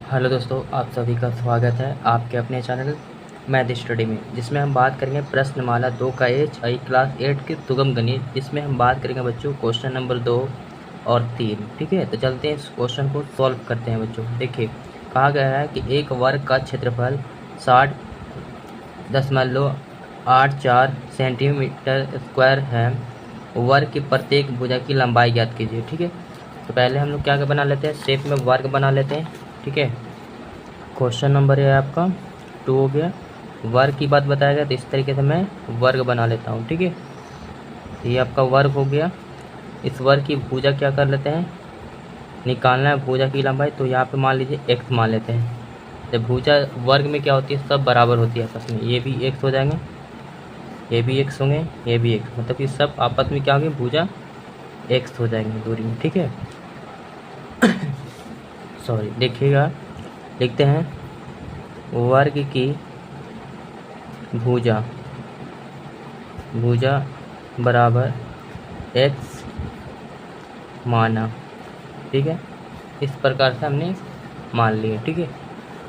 Hello दोस्तों, आप सभी का स्वागत है आपके अपने चैनल मैथ स्टडी में, जिसमें हम बात करेंगे प्रश्नमाला 2 का HI क्लास 8 के सुगम गणित, जिसमें हम बात करेंगे बच्चों क्वेश्चन नंबर 2 और 3। ठीक है, तो चलते हैं इस क्वेश्चन को सॉल्व करते हैं बच्चों। देखिए, कहा गया है कि एक वर्ग का क्षेत्रफल 60.84 सेंटीमीटर स्क्वायर है। वर्ग की प्रत्येक भुजा की लंबाई ज्ञात कीजिए। ठीक है, तो पहले हम लोग क्या बना लेते हैं, शेप में वर्ग बना लेते हैं। ठीक है, क्वेश्चन नंबर है आपका 2 हो गया। वर्ग की बात बताया गया तो इस तरीके से मैं वर्ग बना लेता हूँ। ठीक है, तो ये आपका वर्ग हो गया। इस वर्ग की भुजा क्या कर लेते हैं, निकालना है भुजा की लंबाई, तो यहाँ पे मान लीजिए x मान लेते हैं। जब भुजा वर्ग में क्या होती है, सब बराबर होती है आपस में, ये भी x हो जाएंगे, ये भी x होंगे, ये भी x, मतलब कि सब आपस में क्या होगी, भुजा x हो जाएंगे दूरी में। ठीक है, सॉरी, देखिएगा, लिखते हैं वर्ग की भुजा भुजा बराबर x माना। ठीक है, इस प्रकार से हमने मान लिए। ठीक है,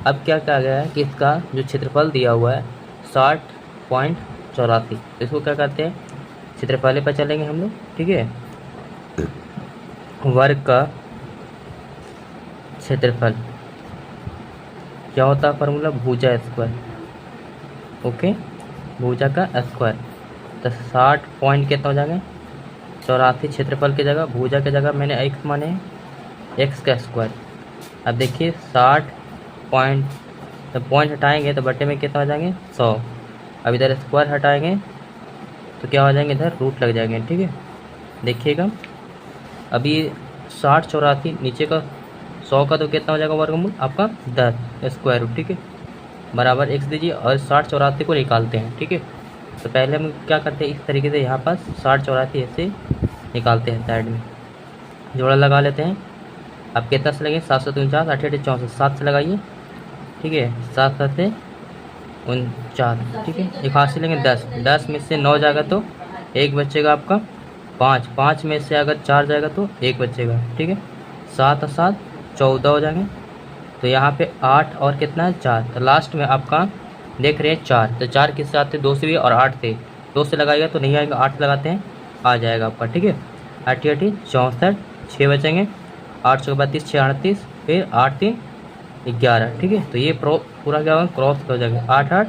अब क्या कहा गया है कि इसका जो क्षेत्रफल दिया हुआ है 60.84, तो इसको क्या कहते हैं, क्षेत्रफल पर चलेंगे हम लोग। ठीक है, वर्ग का क्षेत्रफल क्या होता है, फार्मूला भुजा स्क्वायर। ओके, भुजा का स्क्वायर, तो 60 पॉइंट कितना हो जाएगा, 84 क्षेत्रफल की जगह, भुजा की जगह मैंने x माने हैं, x का स्क्वायर। अब देखिए 60 पॉइंट, तो पॉइंट हटाएंगे तो बटे में कितना हो जाएंगे, 100। अब इधर स्क्वायर हटाएंगे तो क्या हो जाएंगे, इधर रूट लग जाएंगे। ठीक है, देखिएगा, अभी 60 84 नीचे का 100 का तो कितना हो जाएगा वर्गमूल आपका 10 स्क्वायर रूट। ठीक है, बराबर x दीजिए और 60 84 को निकालते हैं। ठीक है, तो पहले हम क्या करते हैं, इस तरीके से यहाँ पास 60 84 ऐसे निकालते हैं, साइड में जोड़ा लगा लेते हैं। अब कितना से लगेंगे, 749 8 8 64, 7 से लगाइए। ठीक है, 7 7 से 49। ठीक है, एक हाथ से लेंगे 10, 10 में से 9 जाएगा तो एक बचेगा आपका 5, 5 में से अगर 4 जाएगा तो एक बचेगा। ठीक है, 7 और 7 14 हो जाएंगे, तो यहाँ पे 8 और कितना है 4, तो लास्ट में आपका देख रहे हैं 4, तो 4 किससे आते हैं, 2 से भी, और 8 से, 2 से लगाएगा तो नहीं आएगा, 8 लगाते हैं आ जाएगा आपका। ठीक है, 8 8 64, 6 बचेंगे, 8 से 32 6 38, फिर 8 3 11। ठीक है, तो ये पूरा क्या होगा, क्रॉस हो जाएगा, 8 8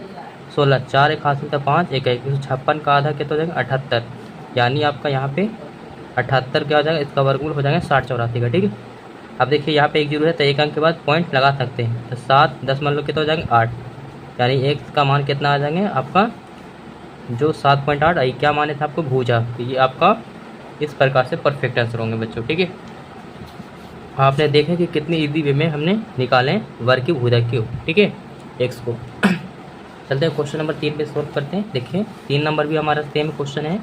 16, 4 एक हासिल था 5 एक 156 का आधा कितना हो जाएगा 78, यानी आपका यहाँ पे 78 क्या हो जाएगा, इसका वर्गमूल हो जाएगा 60 84 का। ठीक है, अब देखिए यहाँ पे एक जीरो है तो एक अंक के बाद पॉइंट लगा सकते हैं, तो 7 10 मान लो कितना हो जाएंगे 8, यानी x का मान कितना आ जाएंगे आपका जो 7.8 आई, क्या माने थे आपको भुजा, तो ये आपका इस प्रकार से परफेक्ट आंसर होंगे बच्चों। ठीक है, आपने देखे कि कितनी इजी वे में हमने निकाले वर्ग की भुजा क्यों। ठीक है, x को चलते हैं क्वेश्चन नंबर 3 पे सॉल्व करते हैं। देखिए 3 नंबर भी हमारा सेम क्वेश्चन है।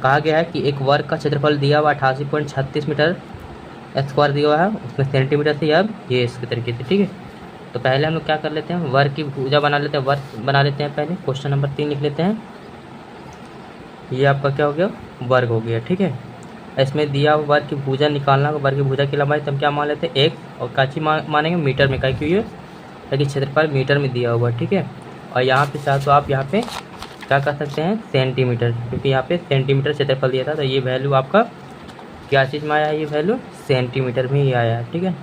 कहा गया है कि एक वर्ग का क्षेत्रफल दिया हुआ 88.36 मीटर स्क्वायर दिया हुआ है, उसमें सेंटीमीटर से, अब ये इसके तरीके से। ठीक है, तो पहले हम लोग क्या कर लेते हैं, वर्ग की भुजा बना लेते हैं, वर्ग बना लेते हैं। पहले क्वेश्चन नंबर 3 लिख लेते हैं, ये आपका क्या हो गया, वर्ग हो गया। ठीक है, इसमें दिया हुआ वर्ग की भुजा निकालना, वर्ग की भुजा की लंबाई तो हम क्या मान लेते हैं x, और काची मानेंगे मीटर में, क्यों ये ताकि क्षेत्रफल मीटर में दिया हुआ। ठीक है, और यहाँ पे चाहे तो आप यहाँ पे क्या कर सकते हैं, सेंटीमीटर, क्योंकि यहाँ पे सेंटीमीटर क्षेत्रफल दिया था, तो ये वैल्यू आपका क्या चीज़ में आया है, ये वैल्यू सेंटीमीटर में ही आया है। ठीक है,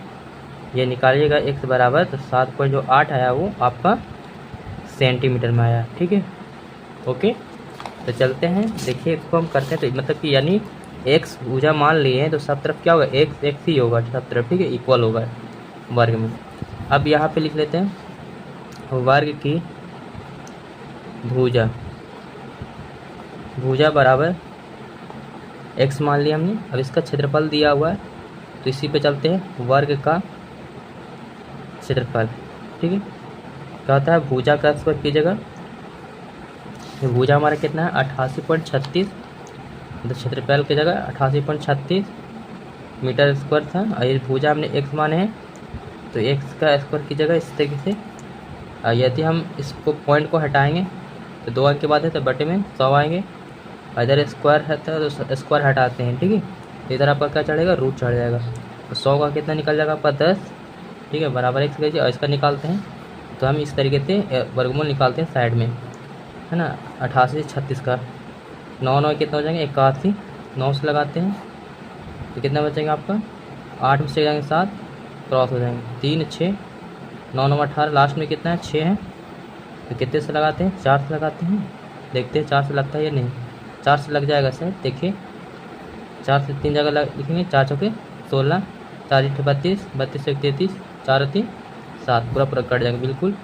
ये निकालिएगा x बराबर, तो 7.8 आया वो आपका सेंटीमीटर में आया। ठीक है, ओके, तो चलते हैं, देखिए इसको हम करते हैं, तो मतलब कि यानी x भुजा मान लिए हैं तो सब तरफ क्या होगा, x x ही होगा सब तरफ। ठीक है, इक्वल होगा वर्ग में। अब यहाँ पे लिख लेते हैं वर्ग की भुजा भुजा बराबर x मान लिया हमने। अब इसका क्षेत्रफल दिया हुआ है तो इसी पे चलते हैं, वर्ग का क्षेत्रफल। ठीक है, क्या होता है, भुजा का स्क्वायर की जगह, भुजा हमारा कितना है 88.36, तो क्षेत्रफल की जगह 88.36 मीटर स्क्वायर था, और ये भुजा हमने x माने हैं, तो x का स्क्वायर की जगह इस तरीके से। यदि हम इसको पॉइंट को हटाएंगे तो 2 अंक के बाद है तो बटे में 100 आएंगे, इधर स्क्वायर है तो स्क्वायर हटाते हैं। ठीक है, तो इधर आपका क्या चढ़ेगा, रूट चढ़ जाएगा, तो 100 का कितना निकल जाएगा आपका 10, ठीक है, बराबर एक्स कीजिए और इसका निकालते हैं तो हम इस तरीके से वर्गमूल निकालते हैं साइड में, है ना। 88 से 36 का 9 9 कितना हो जाएंगे 81, 9 से लगाते हैं तो कितना बचेगा आपका 8 में से जाएंगे 7 क्रॉस हो जाएंगे 3 6 9 9 18 लास्ट में कितना है 6 है तो कितने से लगाते हैं 4 से लगाते हैं, देखते हैं 4 से लगता है या नहीं। 4 से लग जाएगा सर, देखिए 4 से 3 जगह लिखेंगे, 4 चौके 16, 4 8 32, 32 से 33, 4 3 7 पूरा पूरा कट जाएगा बिल्कुल।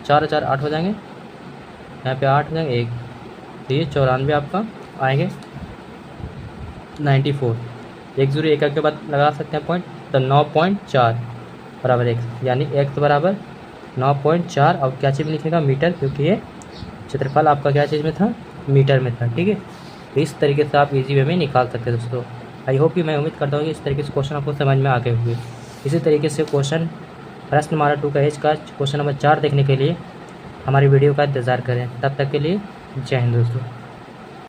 4 4 8 हो जाएंगे, यहाँ पे 8 हो जाएंगे 1 तो ये 94 आपका आएंगे 94। 1 0 1 के बाद लगा सकते हैं पॉइंट तो 9.4 बराबर एक्स, यानी एक्स बराबर 9.4। अब क्या चीज़ में लिखेगा मीटर, क्योंकि ये क्षेत्रफल आपका क्या चीज़ में था मीटर में था, ठीक है। तो इस तरीके से आप इजी वे में निकाल सकते हैं दोस्तों। आई होप कि मैं उम्मीद करता हूँ कि इस तरीके से क्वेश्चन आपको समझ में आ गए होंगे। इसी तरीके से क्वेश्चन प्रश्नमाला 2 का एच का क्वेश्चन नंबर 4 देखने के लिए हमारी वीडियो का इंतज़ार करें। तब तक के लिए जय हिंद दोस्तों।